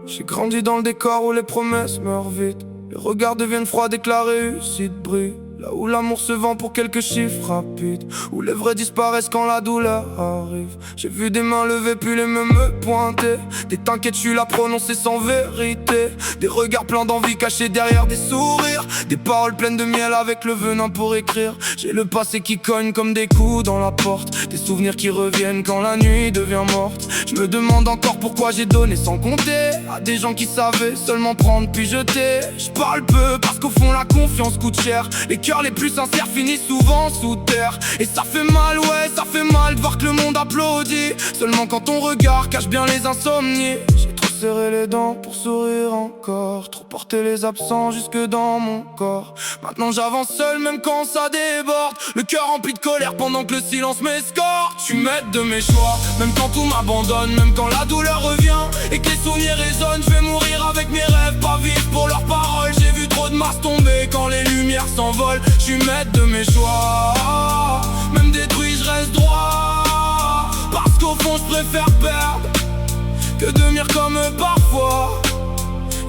J'ai grandi dans le décor où les promesses meurent vite. Les regards deviennent froids dès que la réussite brille. Là où l'amour se vend pour quelques chiffres rapides, où les vrais disparaissent quand la douleur arrive. J'ai vu des mains levées puis les mêmes me pointer. Des t'inquiètes, je suis là prononcé sans vérité. Des regards pleins d'envie cachés derrière des sourires. Des paroles pleines de miel avec le venin pour écrire. J'ai le passé qui cogne comme des coups dans la porte. Des souvenirs qui reviennent quand la nuit devient morte. Je me demande encore pourquoi j'ai donné sans compter à des gens qui savaient seulement prendre puis jeter. Je parle peu parce qu'au fond la confiance coûte cher. Les cœurs les plus sincères finissent souvent sous terre. Et ça fait mal, ouais, ça fait mal de voir que le monde applaudit seulement quand ton regard cache bien les insomnies. J'ai trop serré les dents pour sourire encore, trop porté les absents jusque dans mon corps. Maintenant j'avance seul même quand ça déborde, le cœur rempli de colère pendant que le silence m'escorte. Je suis maître de mes choix, même quand tout m'abandonne, même quand la douleur revient et que les souvenirs résonnent. Je vais mourir avec mes rêves, pas vivre pour leurs paroles. J'ai vu trop de masses tomber quand les lumières s'envolent. Je suis maître de mes choix, même détruit je reste droit. Parce qu'au fond je préfère perdre que devenir comme eux parfois.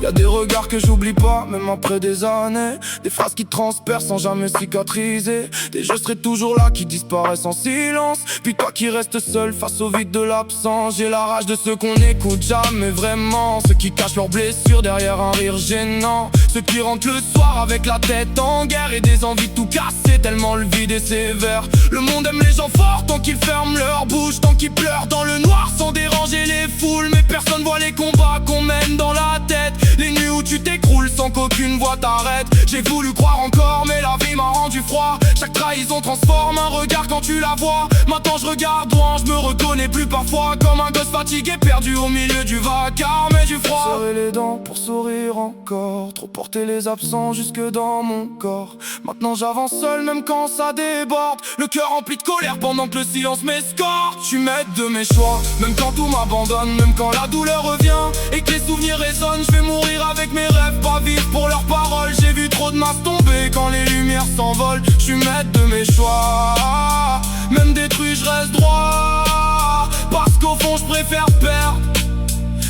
Y'a des regards que j'oublie pas, même après des années. Des phrases qui transpercent sans jamais cicatriser. Des je serai toujours là qui disparaissent en silence. Puis toi qui restes seul face au vide de l'absence. J'ai la rage de ceux qu'on n'écoute jamais vraiment. Ceux qui cachent leurs blessures derrière un rire gênant. Ceux qui rentrent le soir avec la tête en guerre et des envies de tout casser tellement le vide est sévère. Le monde aime les gens forts tant qu'ils ferment leur bouche, tant qu'ils pleurent dans le noir sans déranger les foules. Mais personne voit les combats qu'on mène dans la tête. Les nuits où tu t'écroules sans qu'aucune voix t'arrête. J'ai voulu croire encore mais la vie m'a rendu froid. Chaque trahison transforme un regard quand tu la vois. Maintenant je regarde loin, je me reconnais plus parfois. Comme un gosse fatigué perdu au milieu du vacarme et du froid. Serrer les dents pour sourire encore, trop porter les absents jusque dans mon corps. Maintenant j'avance seul même quand ça déborde, le cœur rempli de colère pendant que le silence m'escorte. Je suis maître de mes choix, même quand tout m'abandonne, même quand la douleur revient et que les souvenirs résonnent. Je vais mourir avec mes rêves, pas vivre pour leurs paroles. J'ai vu trop de masses tomber quand les lumières s'envolent. Je suis maître de mes choix, même détruit je reste droit. Parce qu'au fond je préfère perdre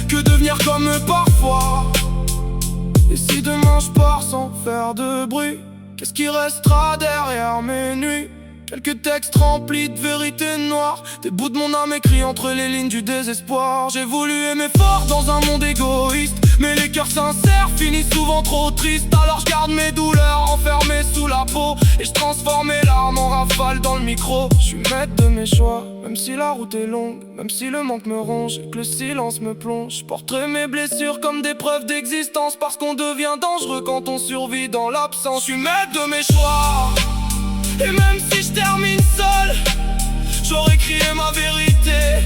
que devenir comme eux parfois. Et si demain je pars sans faire de bruit, qu'est-ce qui restera derrière mes nuits? Quelques textes remplis de vérité noire, des bouts de mon âme écrits entre les lignes du désespoir. J'ai voulu aimer fort dans un monde égoïste, mais les cœurs sincères finissent souvent trop tristes. Alors je garde mes douleurs enfermées sous la peau et je transforme mes larmes en rafales dans le micro. Je suis maître de mes choix, même si la route est longue, même si le manque me ronge et que le silence me plonge. Je porterai mes blessures comme des preuves d'existence, parce qu'on devient dangereux quand on survit dans l'absence. Je suis maître de mes choix, et même si je termine seul, j'aurais crié ma vérité.